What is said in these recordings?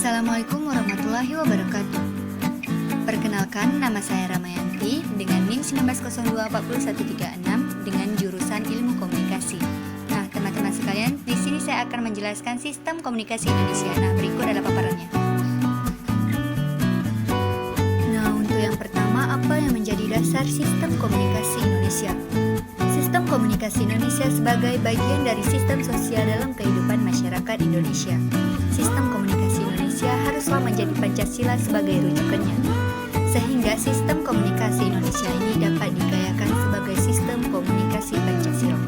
Assalamualaikum warahmatullahi wabarakatuh. Perkenalkan, nama saya Ramayanti dengan NIM 19024136 dengan jurusan Ilmu Komunikasi. Nah, teman-teman sekalian, di sini saya akan menjelaskan sistem komunikasi Indonesia. Nah, berikut adalah paparannya. Nah, untuk yang pertama, apa yang menjadi dasar sistem komunikasi Indonesia? Sistem komunikasi Indonesia sebagai bagian dari sistem sosial dalam kehidupan masyarakat Indonesia. Sistem komunikasi Indonesia haruslah menjadi Pancasila sebagai rujukannya, sehingga sistem komunikasi Indonesia ini dapat digayakan sebagai sistem komunikasi Pancasila.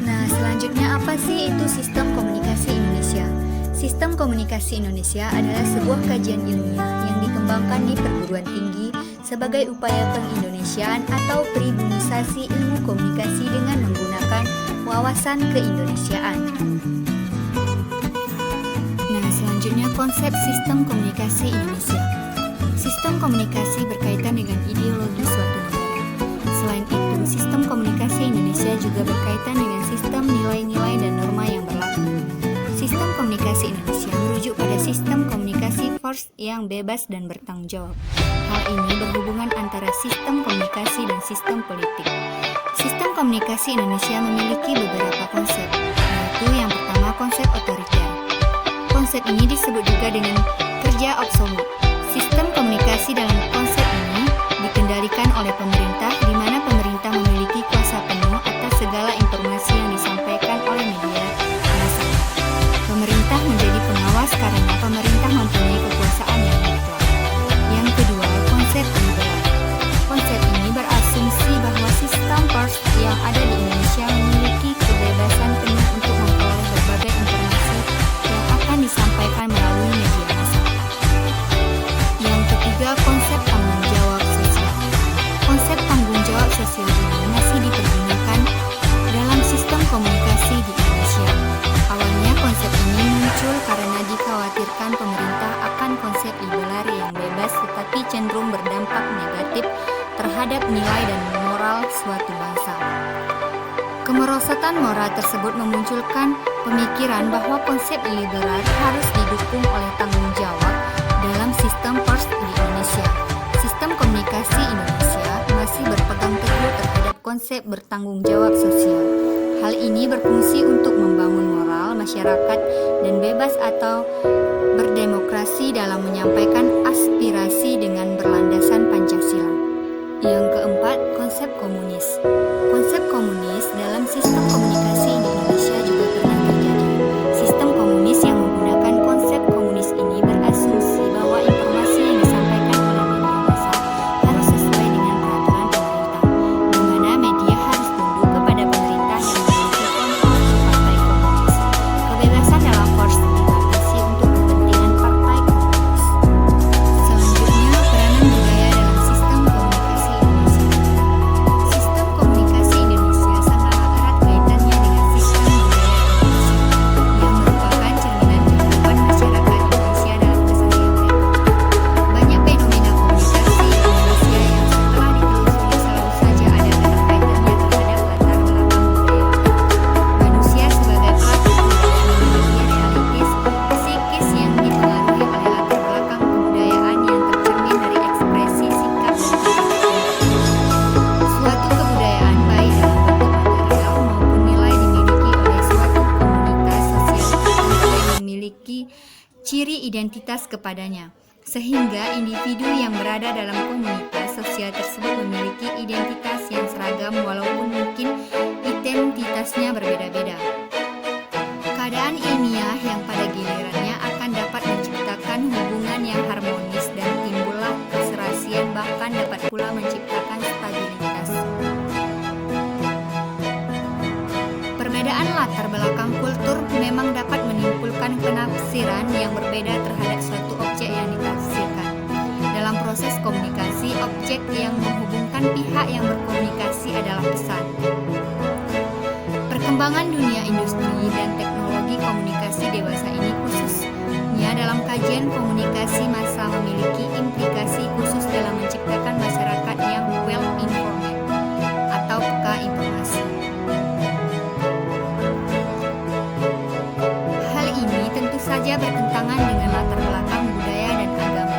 Nah, selanjutnya apa sih itu sistem komunikasi Indonesia? Sistem komunikasi Indonesia adalah sebuah kajian ilmiah yang dikembangkan di perguruan tinggi sebagai upaya pengindonesiaan atau pribumisasi ilmu komunikasi dengan menggunakan wawasan keindonesiaan. Nah, selanjutnya konsep sistem komunikasi Indonesia. Sistem komunikasi berkaitan dengan ideologi suatu negara. Selain itu, sistem komunikasi Indonesia juga berkaitan dengan sistem nilai-nilai dan norma yang berlaku. Sistem komunikasi Indonesia merujuk pada sistem komunikasi force yang bebas dan bertanggung jawab. Hal ini berhubungan antara sistem komunikasi dan sistem politik. Sistem komunikasi Indonesia memiliki beberapa konsep, yaitu yang pertama konsep otoriter. Konsep ini disebut juga dengan kerja absolut. Sistem komunikasi dalam konsep ini dikendalikan oleh pemerintah, di mana pemerintah memiliki kuasa penuh atas segala informasi yang disampaikan oleh media massa. Pemerintah menjadi pengawas karena pemerintah mempunyai kekuasaan yang mutlak. Yang kedua, konsep liberal. Konsep ini berasumsi bahwa sistem pers yang ada di Indonesia memiliki kebebasan penuh untuk memperoleh berbagai informasi yang akan disampaikan melalui media massa. Yang ketiga, konsep tanggung jawab sosial. Konsep tanggung jawab sosial ini masih dipergunakan dalam sistem komunikasi di Indonesia. Awalnya konsep ini muncul karena dikhawatirkan pemerintah akan konsep liberal yang bebas tetapi cenderung berdampak negatif terhadap nilai dan moral suatu bangsa. Kemerosotan moral tersebut memunculkan pemikiran bahwa konsep liberal harus didukung oleh tanggung jawab dalam sistem pers di Indonesia. Sistem komunikasi Indonesia masih berpegang teguh terhadap konsep bertanggung jawab sosial. Hal ini berfungsi untuk membangun moral masyarakat dan bebas atau berdemokrasi dalam menyampaikan aspirasi dengan berlandasan Pancasila. Yang keempat, konsep komunis. Konsep komunis dalam sistem komunikasi di Indonesia juga pernah terjadi. Sistem komunis yang menggunakan konsep komunis ini berasumsi bahwa informasi yang disampaikan oleh media massa harus sesuai dengan peraturan pemerintah, di mana media harus tunduk kepada pemerintah yang memiliki kontrol partai komunis. Kebebasan dalam pers dibatasi untuk kepentingan partai komunis. Selanjutnya, peranan budaya dalam sistem komunikasi Indonesia. Sistem komunikasi Indonesia sangat erat kaitannya dengan sistem budaya Indonesia, yang merupakan cerminan kehidupan masyarakat Indonesia dalam keseharian mereka. Banyak fenomena komunikasi Indonesia yang setelah ditelusuri selalu saja ada keterkaitannya terhadap latar belakang budaya. Manusia sebagai pelaku memiliki realitis psikis yang dipengaruhi oleh latar belakang kebudayaan yang tercermin dari ekspresi sikap dan perilaku. Suatu kebudayaan baik dalam bentuk material maupun nilai dimiliki oleh suatu komunitas sosial tertentu yang memiliki ciri identitas kepadanya, sehingga individu yang berada dalam komunitas sosial tersebut memiliki identitas yang seragam walaupun mungkin identitasnya berbeda-beda. Keadaan ilmiah yang pada gilirannya akan dapat menciptakan hubungan yang harmonis dan timbullah keserasian, bahkan dapat pula menciptakan stabilitas. Perbedaan latar belakang kultur memang dapat menimbulkan penafsiran yang berbeda terhadap suatu objek yang ditafsirkan. Dalam proses komunikasi, objek yang menghubungkan pihak yang berkomunikasi adalah pesan. Perkembangan dunia industri dan teknologi komunikasi dewasa ini khususnya dalam kajian komunikasi massa memiliki implikasi khusus dalam menciptakan masyarakat yang well informed atau peka informasi. Hal ini tentu saja bertentangan dengan latar belakang budaya dan agama,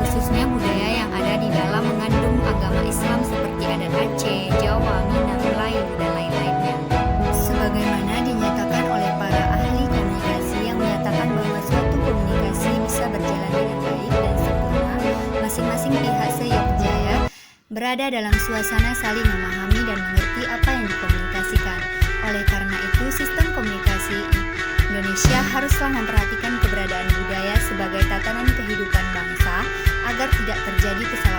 khususnya budaya yang ada di dalam mengandung agama Islam seperti adat Aceh, Jawa, Minang, Melayu, dan lain-lainnya. Sebagaimana dinyatakan oleh para ahli komunikasi yang menyatakan bahwa suatu komunikasi bisa berjalan dengan baik dan sempurna, masing-masing pihak seyogyaya berada dalam suasana saling memahami dan mengerti apa yang dikomunikasikan. Oleh karena itu, sistem komunikasi Indonesia haruslah memperhatikan keberadaan budaya sebagai tatanan kehidupan bangsa agar tidak terjadi kesalahan